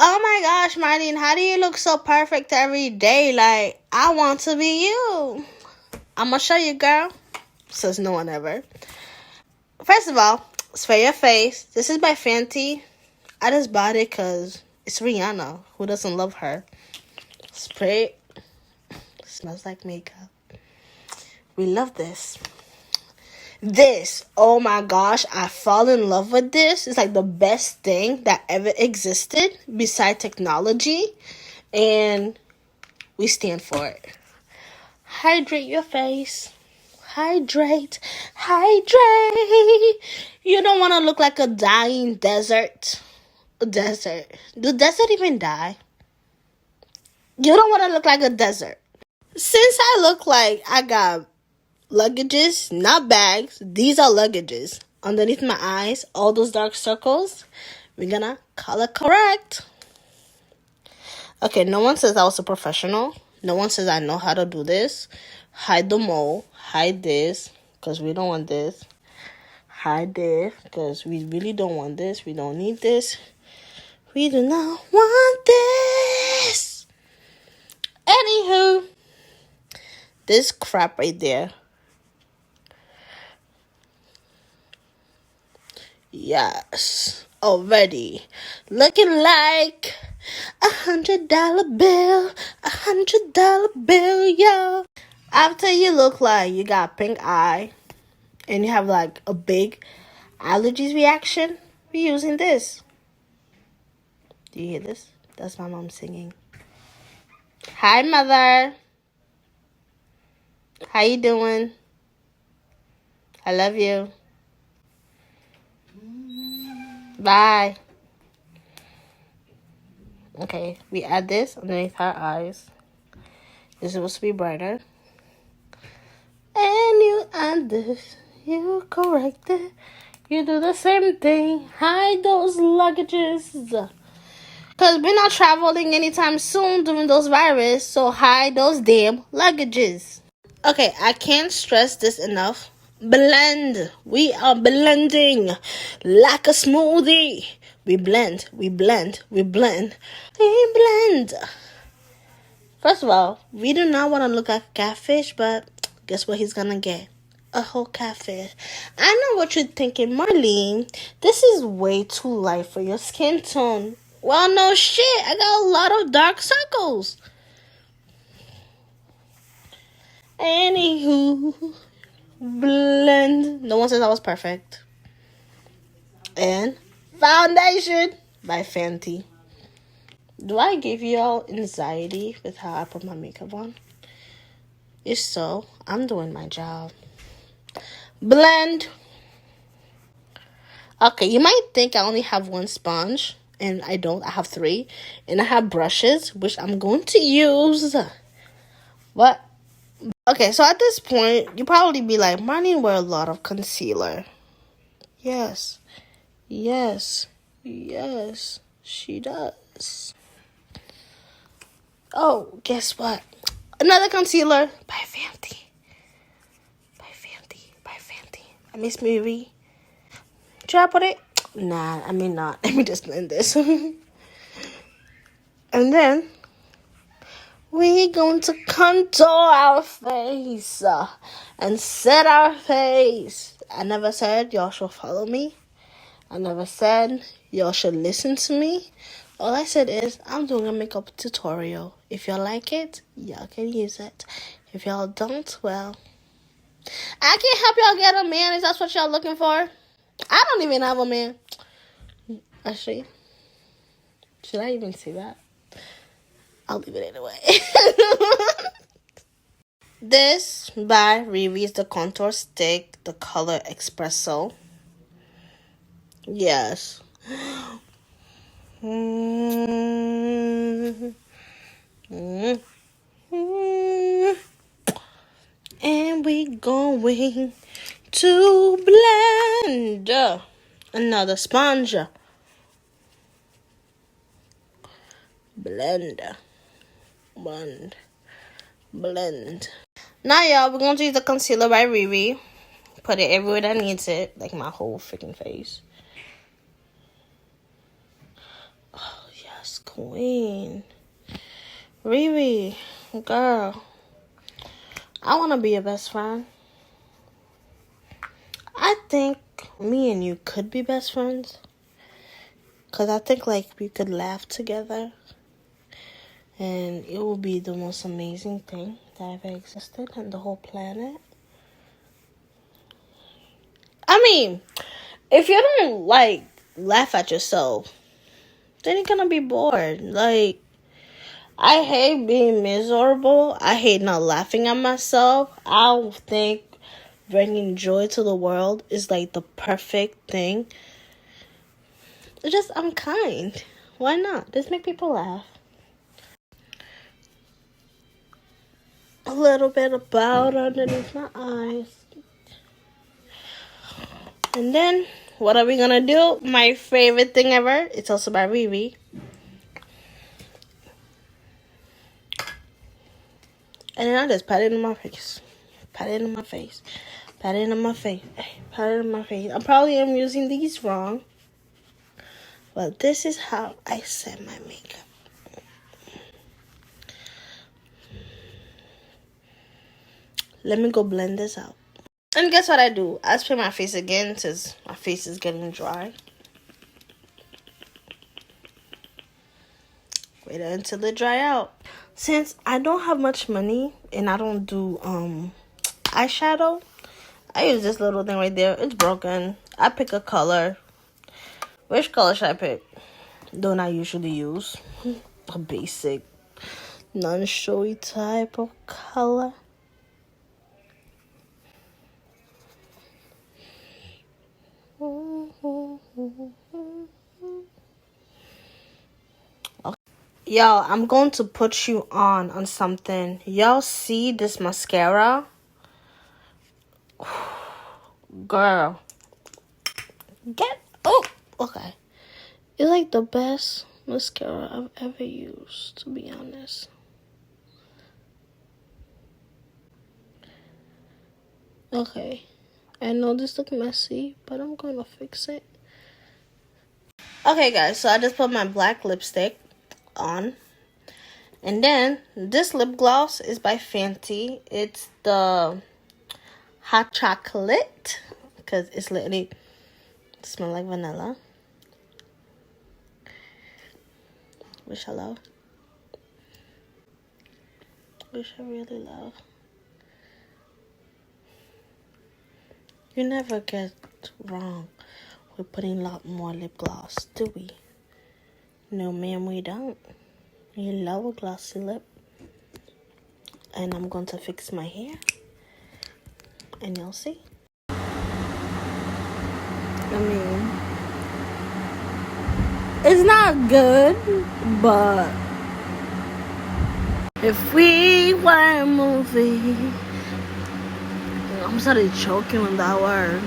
Oh my gosh, Marlene, how do you look so perfect every day? Like, I want to be you. I'm gonna show you, girl. Says no one ever. First of all, spray your face. This is by Fenty. I just bought it because it's Rihanna. Who doesn't love her? Spray it. Smells like makeup. We love this. This, oh my gosh, I fall in love with this. It's like the best thing that ever existed beside technology, and we stand for it. Hydrate your face. Hydrate. You don't want to look like a dying desert. A desert. Do desert even die? You don't want to look like a desert. Since I look like I got luggages, not bags. These are luggages. Underneath my eyes, all those dark circles, we're gonna color correct. Okay, no one says I was a professional. No one says I know how to do this. Hide the mole. Hide this, because we don't want this. Hide this, because we really don't want this. We don't need this. We do not want this. Anywho, this crap right there. Yes, already looking like $100 bill, $100 bill, yo. After you look like you got pink eye and you have like a big allergies reaction, we're using this. Do you hear this? That's my mom singing. Hi, mother. How you doing? I love you. Bye. Okay, we add this underneath our eyes. This is supposed to be brighter. And you add this. You correct it. You do the same thing. Hide those luggages. Because we're not traveling anytime soon during those virus. So hide those damn luggages. Okay, I can't stress this enough. Blend. We are blending like a smoothie. We blend. First of all, we do not want to look like a catfish, but guess what he's gonna get? A whole catfish. I know what you're thinking, Marlene. This is way too light for your skin tone. Well, no shit. I got a lot of dark circles. Anywho, blend. No one says I was perfect. And foundation by Fenty. Do I give y'all anxiety with how I put my makeup on? If so, I'm doing my job. Blend. Okay, you might think I only have one sponge, and I don't. I have 3. And I have brushes, which I'm going to use. What? Okay, so at this point, you probably be like, Marnie wear a lot of concealer. Yes, she does. Oh, guess what? Another concealer by Fenty. I miss Marie. Should I put it? Nah, I mean not. Let me just blend this. And then we're going to contour our face and set our face. I never said y'all should follow me. I never said y'all should listen to me. All I said is I'm doing a makeup tutorial. If y'all like it, y'all can use it. If y'all don't, well, I can't help y'all get a man. Is that what y'all looking for? I don't even have a man. Actually, should I even say that? I'll leave it anyway. This by Riri is the contour stick, the color Espresso. Yes. And we going to blend another sponge. Blend. Now, y'all, we're going to use the concealer by Riri. Put it everywhere that needs it, like my whole freaking face. Oh, yes. Yes, queen. Riri, girl, I want to be your best friend. I think me and you could be best friends. Because I think, like, we could laugh together. And it will be the most amazing thing that ever existed on the whole planet. I mean, if you don't, like, laugh at yourself, then you're gonna be bored. Like, I hate being miserable. I hate not laughing at myself. I think bringing joy to the world is, like, the perfect thing. It's just, I'm kind. Why not? Just make people laugh. A little bit of powder underneath my eyes. And then, what are we gonna do? My favorite thing ever. It's also by Riri. And then I just pat it in my face. Pat it in my face. Pat it in my face. Pat it in my face. I probably am using these wrong. But this is how I set my makeup. Let me go blend this out. And guess what I do? I spray my face again since my face is getting dry. Wait until it dry out. Since I don't have much money and I don't do eyeshadow, I use this little thing right there. It's broken. I pick a color. Which color should I pick? Don't I usually use a basic, non-showy type of color. Y'all, I'm going to put you on something. Y'all see this mascara? Girl. Okay. It's like the best mascara I've ever used, to be honest. Okay. I know this looks messy, but I'm going to fix it. Okay, guys, so I just put my black lipstick on. And then this lip gloss is by Fenty. It's the hot chocolate because it's literally smell like vanilla, which I love, which I really love. You never get wrong with putting a lot more lip gloss, do we? No, ma'am, we don't. You love a glossy lip. And I'm going to fix my hair. And you'll see. I mean, it's not good, but if we were a movie, I'm started choking on that word.